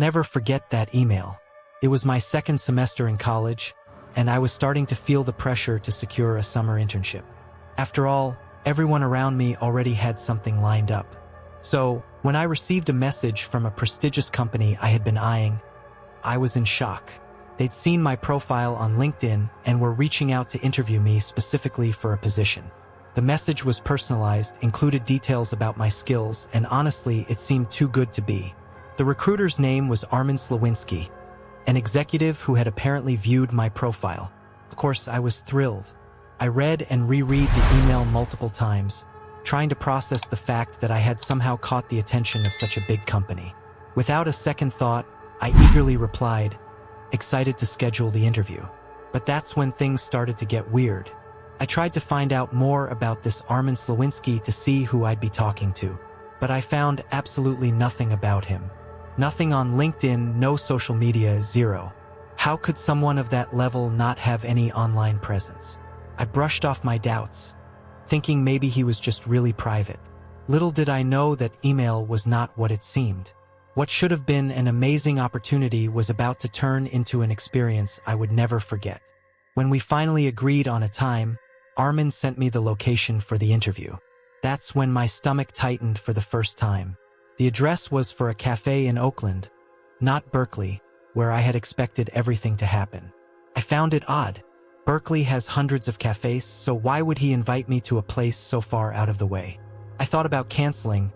never forget that email. It was my second semester in college, and I was starting to feel the pressure to secure a summer internship. After all, everyone around me already had something lined up. So, when I received a message from a prestigious company I had been eyeing, I was in shock. They'd seen my profile on LinkedIn and were reaching out to interview me specifically for a position. The message was personalized, included details about my skills, and honestly, it seemed too good to be. The recruiter's name was Armin Slawinski, an executive who had apparently viewed my profile. Of course, I was thrilled. I read and reread the email multiple times, trying to process the fact that I had somehow caught the attention of such a big company. Without a second thought, I eagerly replied, excited to schedule the interview. But that's when things started to get weird. I tried to find out more about this Armin Slawinski to see who I'd be talking to, but I found absolutely nothing about him. Nothing on LinkedIn, no social media, zero. How could someone of that level not have any online presence? I brushed off my doubts, thinking maybe he was just really private. Little did I know that email was not what it seemed. What should have been an amazing opportunity was about to turn into an experience I would never forget. When we finally agreed on a time, Armin sent me the location for the interview. That's when my stomach tightened for the first time. The address was for a cafe in Oakland, not Berkeley, where I had expected everything to happen. I found it odd. Berkeley has hundreds of cafes, so why would he invite me to a place so far out of the way? I thought about canceling,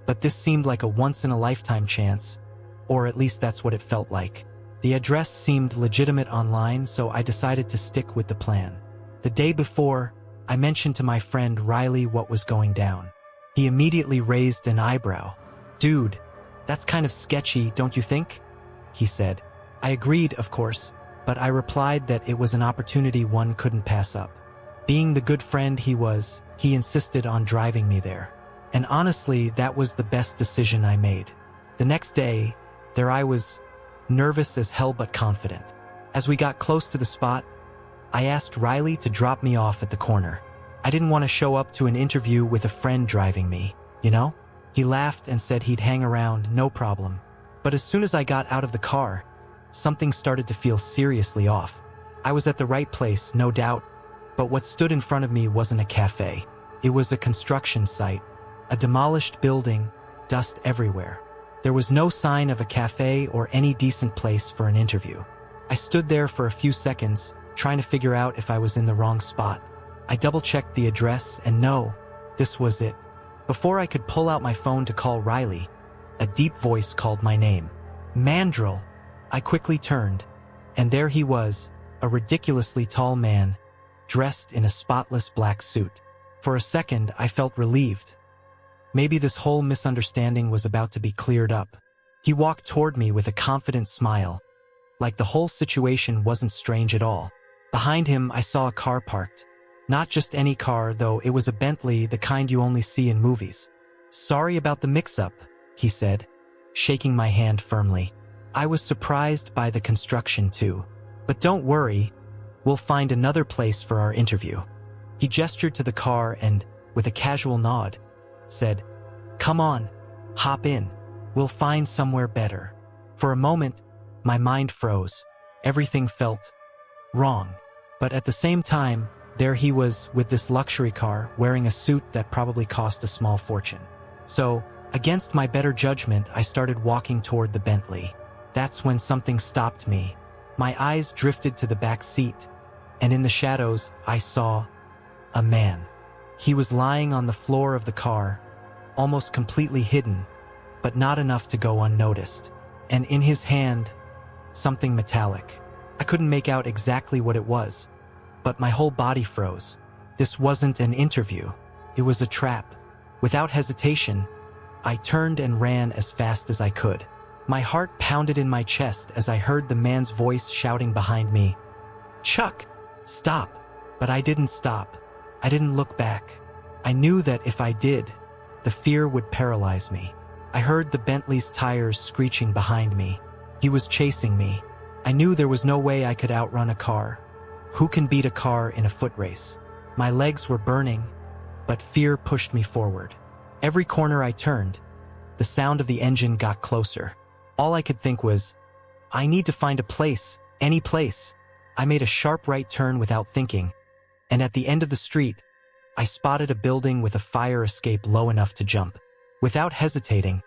but this seemed like a once-in-a-lifetime chance, or at least that's what it felt like. The address seemed legitimate online, so I decided to stick with the plan. The day before, I mentioned to my friend Riley what was going down. He immediately raised an eyebrow. "Dude, that's kind of sketchy, don't you think?" he said. I agreed, of course, but I replied that it was an opportunity one couldn't pass up. Being the good friend he was, he insisted on driving me there. And honestly, that was the best decision I made. The next day, there I was, nervous as hell but confident. As we got close to the spot, I asked Riley to drop me off at the corner. I didn't want to show up to an interview with a friend driving me, you know? He laughed and said he'd hang around, no problem. But as soon as I got out of the car, something started to feel seriously off. I was at the right place, no doubt, but what stood in front of me wasn't a cafe. It was a construction site, a demolished building, dust everywhere. There was no sign of a cafe or any decent place for an interview. I stood there for a few seconds, trying to figure out if I was in the wrong spot. I double-checked the address, and no, this was it. Before I could pull out my phone to call Riley, a deep voice called my name. Mandrill! I quickly turned, and there he was, a ridiculously tall man, dressed in a spotless black suit. For a second, I felt relieved. Maybe this whole misunderstanding was about to be cleared up. He walked toward me with a confident smile, like the whole situation wasn't strange at all. Behind him, I saw a car parked. Not just any car, though, it was a Bentley, the kind you only see in movies. "Sorry about the mix-up," he said, shaking my hand firmly. I was surprised by the construction too. "But don't worry, we'll find another place for our interview." He gestured to the car and, with a casual nod, said, "Come on, hop in. We'll find somewhere better." For a moment, my mind froze. Everything felt wrong. But at the same time, there he was with this luxury car, wearing a suit that probably cost a small fortune. So, against my better judgment, I started walking toward the Bentley. That's when something stopped me. My eyes drifted to the back seat, and in the shadows, I saw a man. He was lying on the floor of the car, almost completely hidden, but not enough to go unnoticed. And in his hand, something metallic. I couldn't make out exactly what it was, but my whole body froze. This wasn't an interview. It was a trap. Without hesitation, I turned and ran as fast as I could. My heart pounded in my chest as I heard the man's voice shouting behind me, "Chuck, stop!" But I didn't stop. I didn't look back. I knew that if I did, the fear would paralyze me. I heard the Bentley's tires screeching behind me. He was chasing me. I knew there was no way I could outrun a car. Who can beat a car in a foot race? My legs were burning, but fear pushed me forward. Every corner I turned, the sound of the engine got closer. All I could think was, I need to find a place, any place. I made a sharp right turn without thinking, and at the end of the street, I spotted a building with a fire escape low enough to jump. Without hesitating,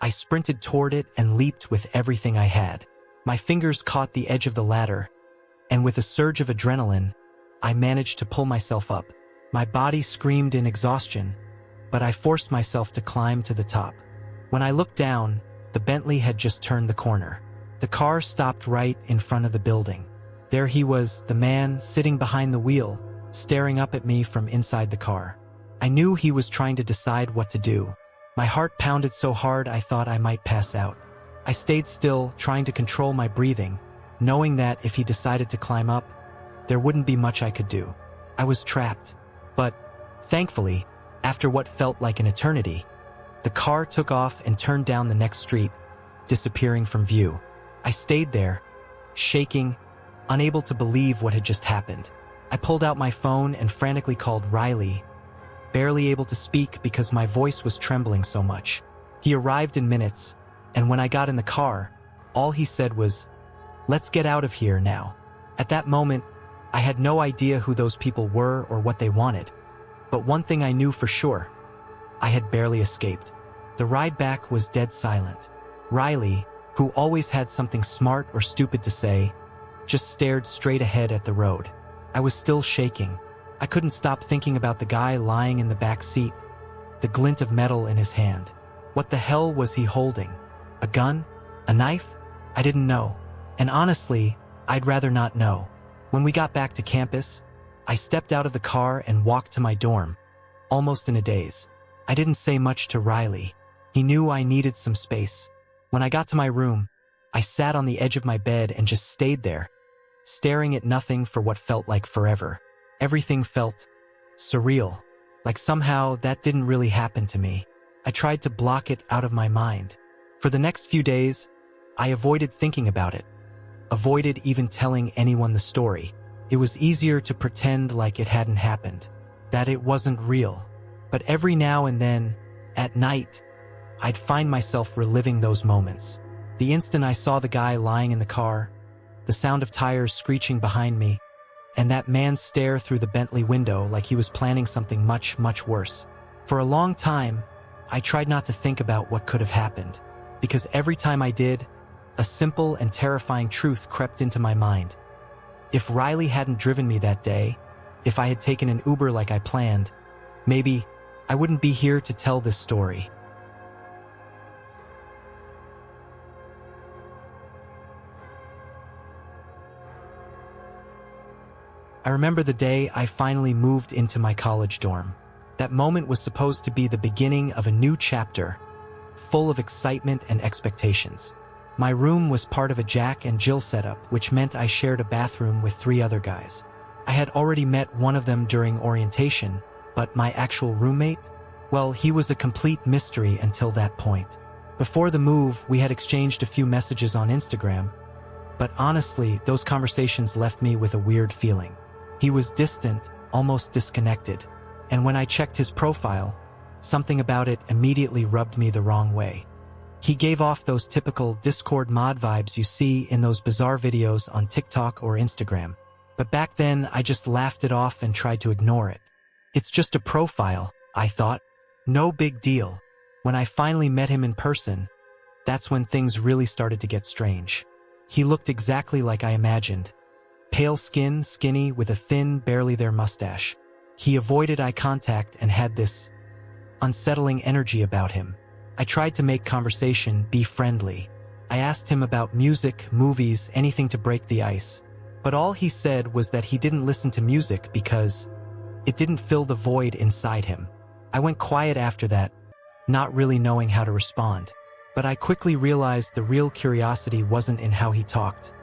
I sprinted toward it and leaped with everything I had. My fingers caught the edge of the ladder, and with a surge of adrenaline, I managed to pull myself up. My body screamed in exhaustion, but I forced myself to climb to the top. When I looked down, the Bentley had just turned the corner. The car stopped right in front of the building. There he was, the man sitting behind the wheel, staring up at me from inside the car. I knew he was trying to decide what to do. My heart pounded so hard I thought I might pass out. I stayed still, trying to control my breathing, knowing that if he decided to climb up, there wouldn't be much I could do. I was trapped. But, thankfully, after what felt like an eternity, the car took off and turned down the next street, disappearing from view. I stayed there, shaking, unable to believe what had just happened. I pulled out my phone and frantically called Riley, barely able to speak because my voice was trembling so much. He arrived in minutes, and when I got in the car, all he said was, "Let's get out of here now." At that moment, I had no idea who those people were or what they wanted. But one thing I knew for sure, I had barely escaped. The ride back was dead silent. Riley, who always had something smart or stupid to say, just stared straight ahead at the road. I was still shaking. I couldn't stop thinking about the guy lying in the back seat, the glint of metal in his hand. What the hell was he holding? A gun? A knife? I didn't know. And honestly, I'd rather not know. When we got back to campus, I stepped out of the car and walked to my dorm, almost in a daze. I didn't say much to Riley. He knew I needed some space. When I got to my room, I sat on the edge of my bed and just stayed there, staring at nothing for what felt like forever. Everything felt surreal, like somehow that didn't really happen to me. I tried to block it out of my mind. For the next few days, I avoided thinking about it, avoided even telling anyone the story. It was easier to pretend like it hadn't happened, that it wasn't real. But every now and then, at night, I'd find myself reliving those moments. The instant I saw the guy lying in the car, the sound of tires screeching behind me, and that man's stare through the Bentley window like he was planning something much, much worse. For a long time, I tried not to think about what could have happened, because every time I did, a simple and terrifying truth crept into my mind. If Riley hadn't driven me that day, if I had taken an Uber like I planned, maybe I wouldn't be here to tell this story. I remember the day I finally moved into my college dorm. That moment was supposed to be the beginning of a new chapter, full of excitement and expectations. My room was part of a Jack and Jill setup, which meant I shared a bathroom with 3 other guys. I had already met one of them during orientation, but my actual roommate? Well, he was a complete mystery until that point. Before the move, we had exchanged a few messages on Instagram, but honestly, those conversations left me with a weird feeling. He was distant, almost disconnected, and when I checked his profile, something about it immediately rubbed me the wrong way. He gave off those typical Discord mod vibes you see in those bizarre videos on TikTok or Instagram. But back then, I just laughed it off and tried to ignore it. It's just a profile, I thought. No big deal. When I finally met him in person, that's when things really started to get strange. He looked exactly like I imagined. Pale skin, skinny, with a thin, barely there mustache. He avoided eye contact and had this unsettling energy about him. I tried to make conversation, be friendly. I asked him about music, movies, anything to break the ice. But all he said was that he didn't listen to music because it didn't fill the void inside him. I went quiet after that, not really knowing how to respond. But I quickly realized the real curiosity wasn't in how he talked.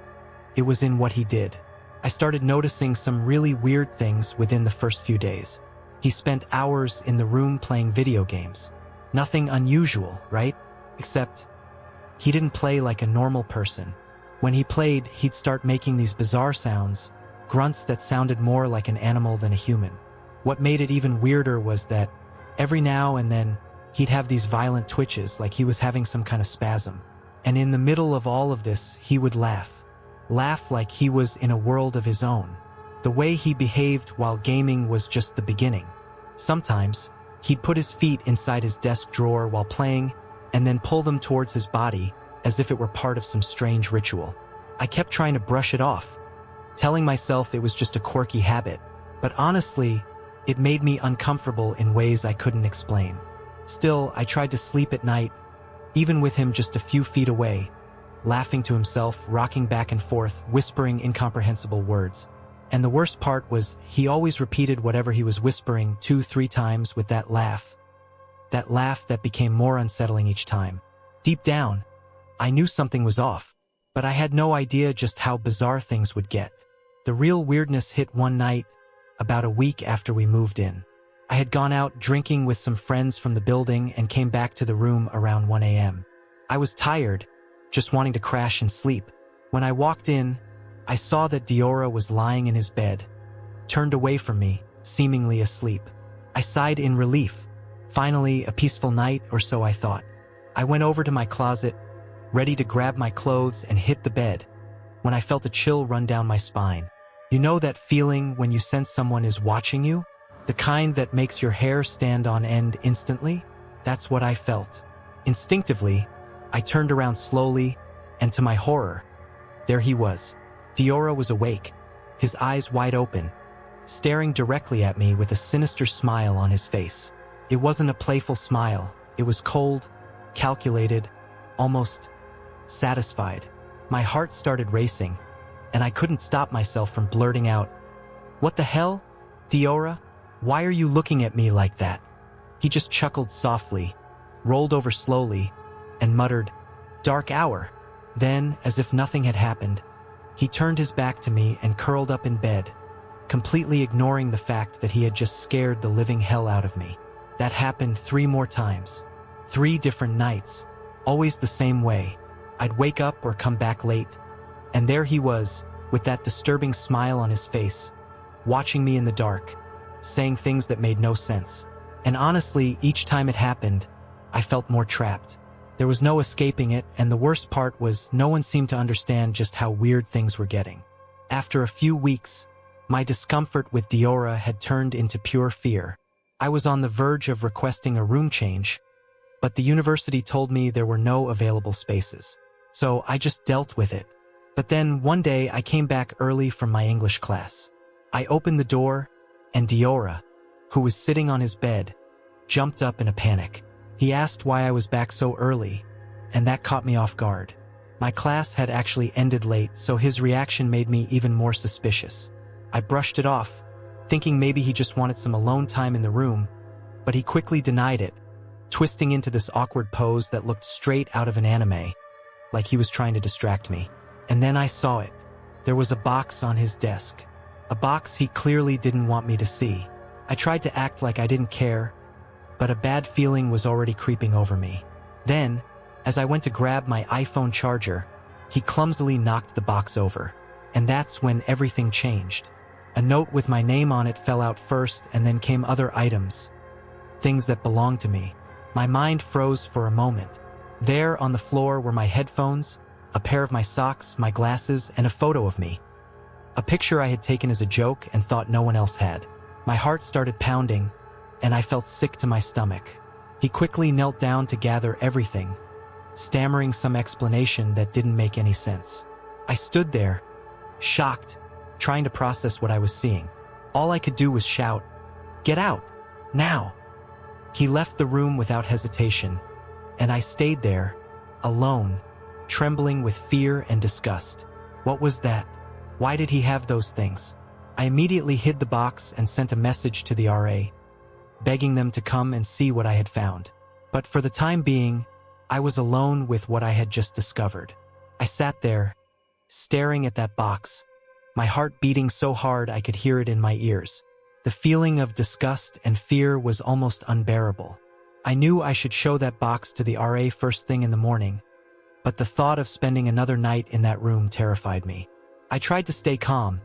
It was in what he did. I started noticing some really weird things within the first few days. He spent hours in the room playing video games. Nothing unusual, right? Except he didn't play like a normal person. When he played, he'd start making these bizarre sounds, grunts that sounded more like an animal than a human. What made it even weirder was that every now and then, he'd have these violent twitches like he was having some kind of spasm. And in the middle of all of this, he would laugh. Laugh like he was in a world of his own. The way he behaved while gaming was just the beginning. Sometimes, he'd put his feet inside his desk drawer while playing and then pull them towards his body as if it were part of some strange ritual. I kept trying to brush it off, telling myself it was just a quirky habit, but honestly, it made me uncomfortable in ways I couldn't explain. Still, I tried to sleep at night, even with him just a few feet away, laughing to himself, rocking back and forth, whispering incomprehensible words. And the worst part was he always repeated whatever he was whispering 2-3 times with that laugh that became more unsettling each time. Deep down, I knew something was off, but I had no idea just how bizarre things would get. The real weirdness hit one night, about a week after we moved in. I had gone out drinking with some friends from the building and came back to the room around 1 a.m. I was tired, just wanting to crash and sleep. When I walked in, I saw that Diora was lying in his bed, turned away from me, seemingly asleep. I sighed in relief. Finally, a peaceful night, or so I thought. I went over to my closet, ready to grab my clothes and hit the bed, when I felt a chill run down my spine. You know that feeling when you sense someone is watching you? The kind that makes your hair stand on end instantly? That's what I felt. Instinctively, I turned around slowly, and to my horror, there he was. Diora was awake, his eyes wide open, staring directly at me with a sinister smile on his face. It wasn't a playful smile. It was cold, calculated, almost satisfied. My heart started racing, and I couldn't stop myself from blurting out, "What the hell? Diora? Why are you looking at me like that?" He just chuckled softly, rolled over slowly, and muttered, "Dark hour." Then, as if nothing had happened, he turned his back to me and curled up in bed, completely ignoring the fact that he had just scared the living hell out of me. That happened 3 more times. 3 different nights, always the same way. I'd wake up or come back late, and there he was, with that disturbing smile on his face, watching me in the dark, saying things that made no sense. And honestly, each time it happened, I felt more trapped. There was no escaping it, and the worst part was no one seemed to understand just how weird things were getting. After a few weeks, my discomfort with Diora had turned into pure fear. I was on the verge of requesting a room change, but the university told me there were no available spaces. So I just dealt with it. But then one day I came back early from my English class. I opened the door, and Diora, who was sitting on his bed, jumped up in a panic. He asked why I was back so early, and that caught me off guard. My class had actually ended late, so his reaction made me even more suspicious. I brushed it off, thinking maybe he just wanted some alone time in the room, but he quickly denied it, twisting into this awkward pose that looked straight out of an anime, like he was trying to distract me. And then I saw it. There was a box on his desk. A box he clearly didn't want me to see. I tried to act like I didn't care, but a bad feeling was already creeping over me. Then, as I went to grab my iPhone charger, he clumsily knocked the box over. And that's when everything changed. A note with my name on it fell out first, and then came other items. Things that belonged to me. My mind froze for a moment. There on the floor were my headphones, a pair of my socks, my glasses, and a photo of me. A picture I had taken as a joke and thought no one else had. My heart started pounding, and I felt sick to my stomach. He quickly knelt down to gather everything, stammering some explanation that didn't make any sense. I stood there, shocked, trying to process what I was seeing. All I could do was shout, "Get out! Now!" He left the room without hesitation, and I stayed there, alone, trembling with fear and disgust. What was that? Why did he have those things? I immediately hid the box and sent a message to the RA, begging them to come and see what I had found. But for the time being, I was alone with what I had just discovered. I sat there, staring at that box, my heart beating so hard I could hear it in my ears. The feeling of disgust and fear was almost unbearable. I knew I should show that box to the RA first thing in the morning, but the thought of spending another night in that room terrified me. I tried to stay calm,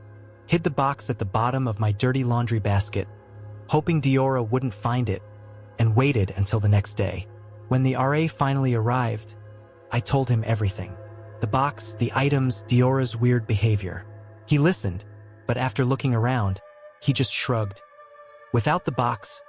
hid the box at the bottom of my dirty laundry basket, hoping Diora wouldn't find it, and waited until the next day. When the RA finally arrived, I told him everything. The box, the items, Diora's weird behavior. He listened, but after looking around, he just shrugged. Without the box,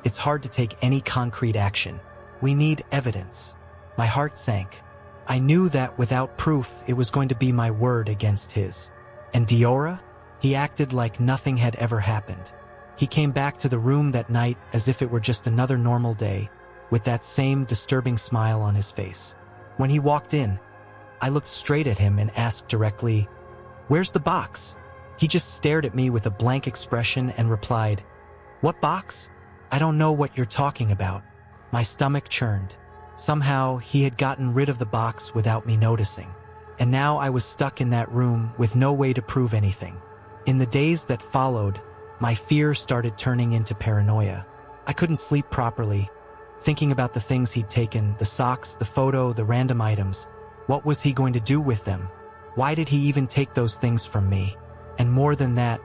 it's hard to take any concrete action. We need evidence. My heart sank. I knew that without proof, it was going to be my word against his. And Diora? He acted like nothing had ever happened. He came back to the room that night as if it were just another normal day, with that same disturbing smile on his face. When he walked in, I looked straight at him and asked directly, "Where's the box?" He just stared at me with a blank expression and replied, "What box? I don't know what you're talking about." My stomach churned. Somehow, he had gotten rid of the box without me noticing. And now I was stuck in that room with no way to prove anything. In the days that followed, my fear started turning into paranoia. I couldn't sleep properly, thinking about the things he'd taken, the socks, the photo, the random items. What was he going to do with them? Why did he even take those things from me? And more than that,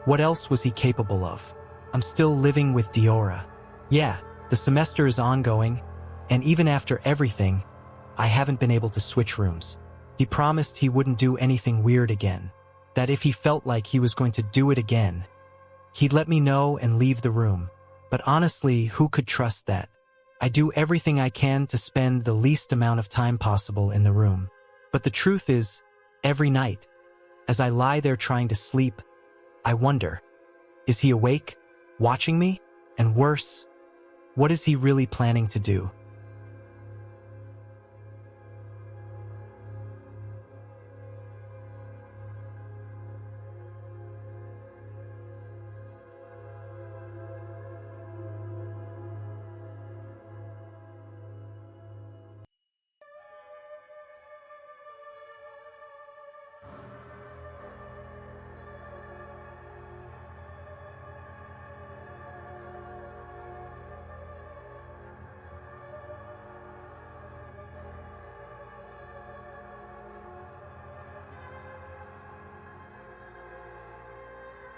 what else was he capable of? I'm still living with Diora. Yeah, the semester is ongoing, and even after everything, I haven't been able to switch rooms. He promised he wouldn't do anything weird again, that if he felt like he was going to do it again, he'd let me know and leave the room. But honestly, who could trust that? I do everything I can to spend the least amount of time possible in the room. But the truth is, every night, as I lie there trying to sleep, I wonder, is he awake, watching me? And worse, what is he really planning to do?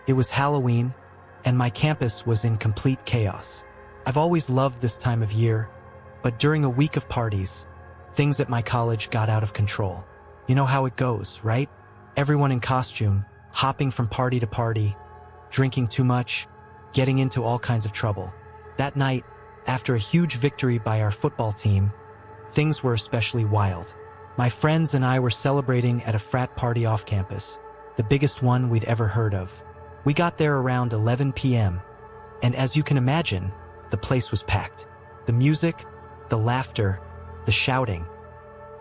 It was Halloween, and my campus was in complete chaos. I've always loved this time of year, but during a week of parties, things at my college got out of control. You know how it goes, right? Everyone in costume, hopping from party to party, drinking too much, getting into all kinds of trouble. That night, after a huge victory by our football team, things were especially wild. My friends and I were celebrating at a frat party off campus, the biggest one we'd ever heard of. We got there around 11 p.m., and as you can imagine, the place was packed. The music, the laughter, the shouting,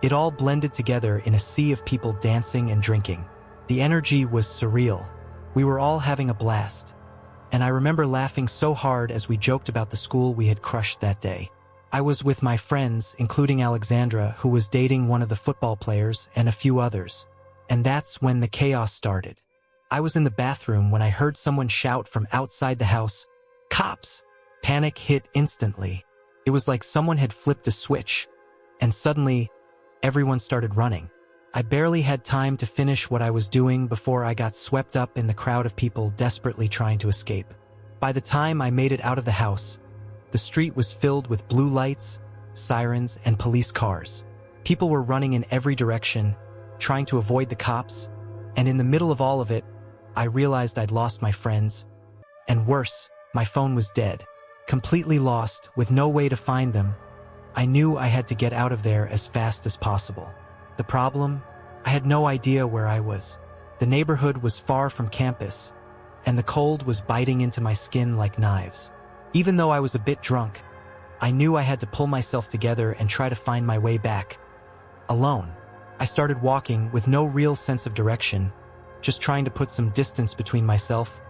it all blended together in a sea of people dancing and drinking. The energy was surreal. We were all having a blast, and I remember laughing so hard as we joked about the school we had crushed that day. I was with my friends, including Alexandra, who was dating one of the football players, and a few others. And that's when the chaos started. I was in the bathroom when I heard someone shout from outside the house, "Cops!" Panic hit instantly. It was like someone had flipped a switch, and suddenly, everyone started running. I barely had time to finish what I was doing before I got swept up in the crowd of people desperately trying to escape. By the time I made it out of the house, the street was filled with blue lights, sirens, and police cars. People were running in every direction, trying to avoid the cops, and in the middle of all of it, I realized I'd lost my friends, and worse, my phone was dead. Completely lost, with no way to find them. I knew I had to get out of there as fast as possible. The problem? I had no idea where I was. The neighborhood was far from campus, and the cold was biting into my skin like knives. Even though I was a bit drunk, I knew I had to pull myself together and try to find my way back. Alone, I started walking with no real sense of direction, just trying to put some distance between myself,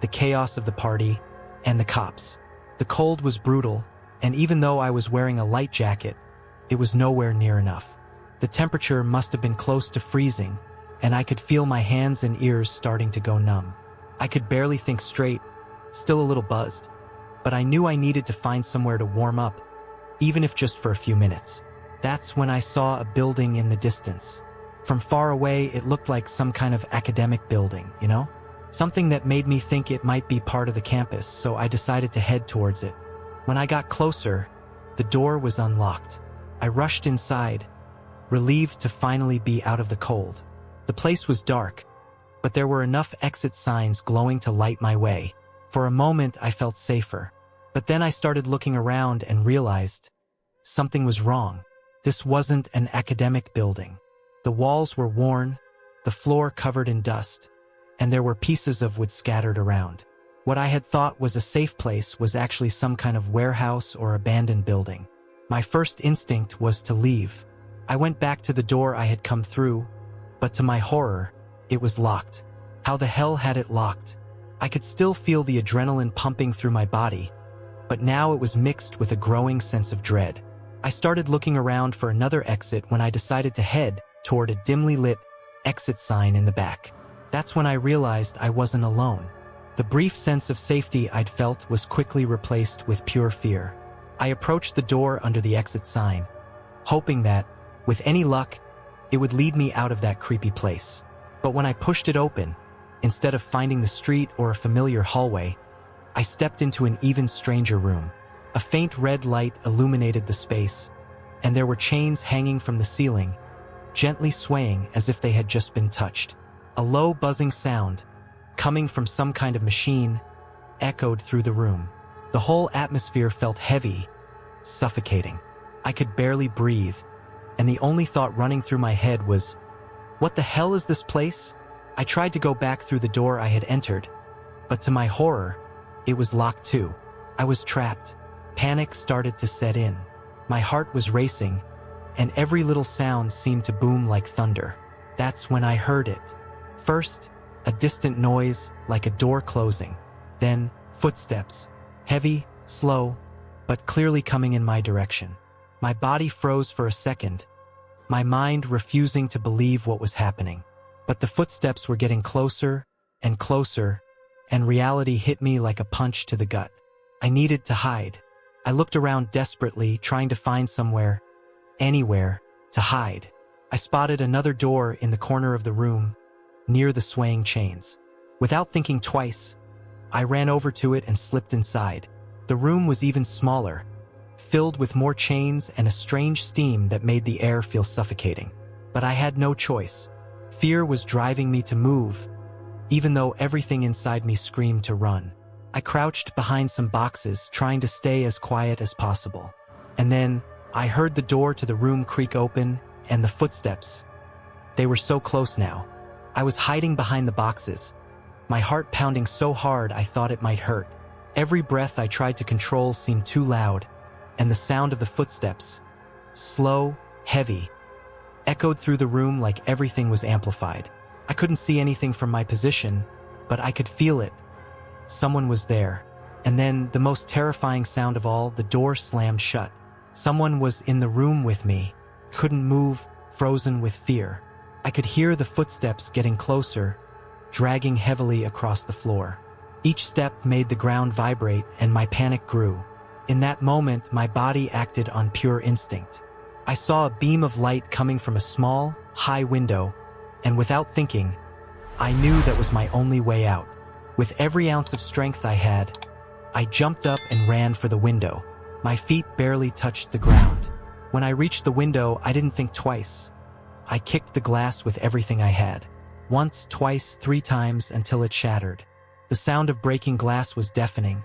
the chaos of the party, and the cops. The cold was brutal, and even though I was wearing a light jacket, it was nowhere near enough. The temperature must have been close to freezing, and I could feel my hands and ears starting to go numb. I could barely think straight, still a little buzzed, but I knew I needed to find somewhere to warm up, even if just for a few minutes. That's when I saw a building in the distance. From far away, it looked like some kind of academic building, you know? Something that made me think it might be part of the campus, so I decided to head towards it. When I got closer, the door was unlocked. I rushed inside, relieved to finally be out of the cold. The place was dark, but there were enough exit signs glowing to light my way. For a moment, I felt safer. But then I started looking around and realized something was wrong. This wasn't an academic building. The walls were worn, the floor covered in dust, and there were pieces of wood scattered around. What I had thought was a safe place was actually some kind of warehouse or abandoned building. My first instinct was to leave. I went back to the door I had come through, but to my horror, it was locked. How the hell had it locked? I could still feel the adrenaline pumping through my body, but now it was mixed with a growing sense of dread. I started looking around for another exit when I decided to head toward a dimly lit exit sign in the back. That's when I realized I wasn't alone. The brief sense of safety I'd felt was quickly replaced with pure fear. I approached the door under the exit sign, hoping that, with any luck, it would lead me out of that creepy place. But when I pushed it open, instead of finding the street or a familiar hallway, I stepped into an even stranger room. A faint red light illuminated the space, and there were chains hanging from the ceiling, gently swaying as if they had just been touched. A low buzzing sound, coming from some kind of machine, echoed through the room. The whole atmosphere felt heavy, suffocating. I could barely breathe, and the only thought running through my head was, what the hell is this place? I tried to go back through the door I had entered, but to my horror, it was locked too. I was trapped. Panic started to set in. My heart was racing, and every little sound seemed to boom like thunder. That's when I heard it. First, a distant noise like a door closing. Then, footsteps. Heavy, slow, but clearly coming in my direction. My body froze for a second, my mind refusing to believe what was happening. But the footsteps were getting closer and closer, and reality hit me like a punch to the gut. I needed to hide. I looked around desperately, trying to find somewhere, anywhere, to hide. I spotted another door in the corner of the room, near the swaying chains. Without thinking twice, I ran over to it and slipped inside. The room was even smaller, filled with more chains and a strange steam that made the air feel suffocating. But I had no choice. Fear was driving me to move, even though everything inside me screamed to run. I crouched behind some boxes, trying to stay as quiet as possible. And then, I heard the door to the room creak open, and the footsteps. They were so close now. I was hiding behind the boxes, my heart pounding so hard I thought it might hurt. Every breath I tried to control seemed too loud, and the sound of the footsteps, slow, heavy, echoed through the room like everything was amplified. I couldn't see anything from my position, but I could feel it. Someone was there. And then, the most terrifying sound of all, the door slammed shut. Someone was in the room with me, couldn't move, frozen with fear. I could hear the footsteps getting closer, dragging heavily across the floor. Each step made the ground vibrate, and my panic grew. In that moment, my body acted on pure instinct. I saw a beam of light coming from a small, high window, and without thinking, I knew that was my only way out. With every ounce of strength I had, I jumped up and ran for the window. My feet barely touched the ground. When I reached the window, I didn't think twice. I kicked the glass with everything I had. Once, twice, 3 times until it shattered. The sound of breaking glass was deafening.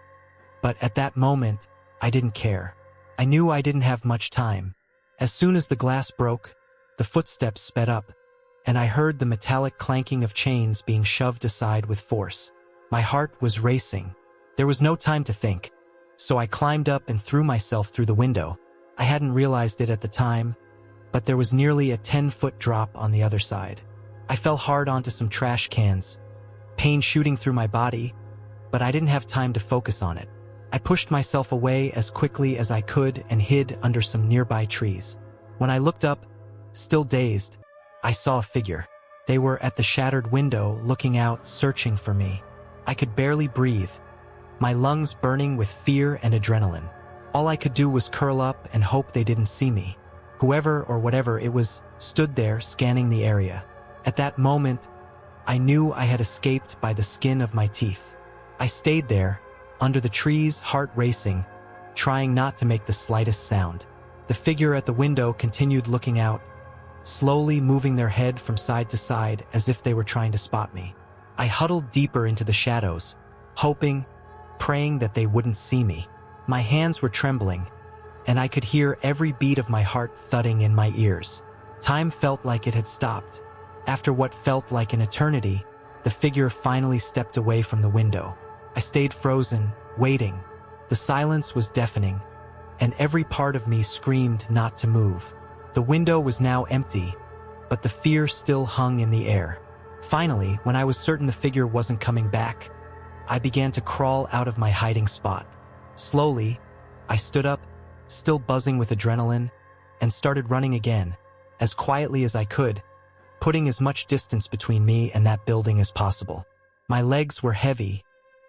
But at that moment, I didn't care. I knew I didn't have much time. As soon as the glass broke, the footsteps sped up, and I heard the metallic clanking of chains being shoved aside with force. My heart was racing. There was no time to think, so I climbed up and threw myself through the window. I hadn't realized it at the time, but there was nearly a 10-foot drop on the other side. I fell hard onto some trash cans, pain shooting through my body, but I didn't have time to focus on it. I pushed myself away as quickly as I could and hid under some nearby trees. When I looked up, still dazed, I saw a figure. They were at the shattered window, looking out, searching for me. I could barely breathe, my lungs burning with fear and adrenaline. All I could do was curl up and hope they didn't see me. Whoever or whatever it was stood there scanning the area. At that moment, I knew I had escaped by the skin of my teeth. I stayed there, under the trees, heart racing, trying not to make the slightest sound. The figure at the window continued looking out, slowly moving their head from side to side as if they were trying to spot me. I huddled deeper into the shadows, hoping, praying that they wouldn't see me. My hands were trembling, and I could hear every beat of my heart thudding in my ears. Time felt like it had stopped. After what felt like an eternity, the figure finally stepped away from the window. I stayed frozen, waiting. The silence was deafening, and every part of me screamed not to move. The window was now empty, but the fear still hung in the air. Finally, when I was certain the figure wasn't coming back, I began to crawl out of my hiding spot. Slowly, I stood up, still buzzing with adrenaline, and started running again, as quietly as I could, putting as much distance between me and that building as possible. My legs were heavy,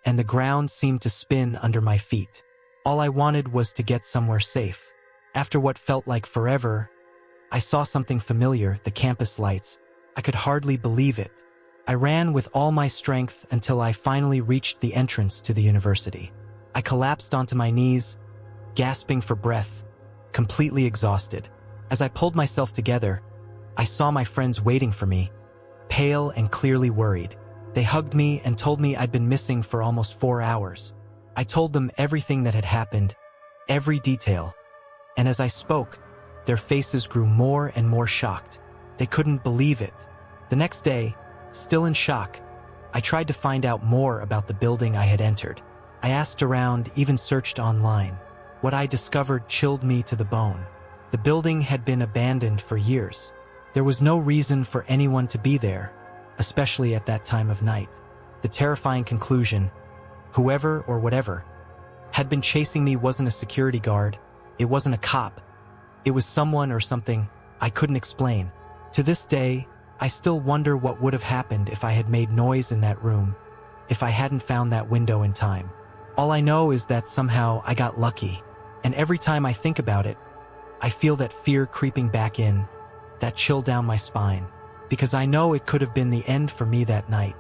and the ground seemed to spin under my feet. All I wanted was to get somewhere safe. After what felt like forever, I saw something familiar, the campus lights. I could hardly believe it. I ran with all my strength until I finally reached the entrance to the university. I collapsed onto my knees, gasping for breath, completely exhausted. As I pulled myself together, I saw my friends waiting for me, pale and clearly worried. They hugged me and told me I'd been missing for almost 4 hours. I told them everything that had happened, every detail, and as I spoke, their faces grew more and more shocked. They couldn't believe it. The next day, still in shock, I tried to find out more about the building I had entered. I asked around, even searched online. What I discovered chilled me to the bone. The building had been abandoned for years. There was no reason for anyone to be there, especially at that time of night. The terrifying conclusion, whoever or whatever had been chasing me wasn't a security guard, it wasn't a cop. It was someone or something I couldn't explain. To this day, I still wonder what would have happened if I had made noise in that room, if I hadn't found that window in time. All I know is that somehow I got lucky, and every time I think about it, I feel that fear creeping back in, that chill down my spine, because I know it could have been the end for me that night.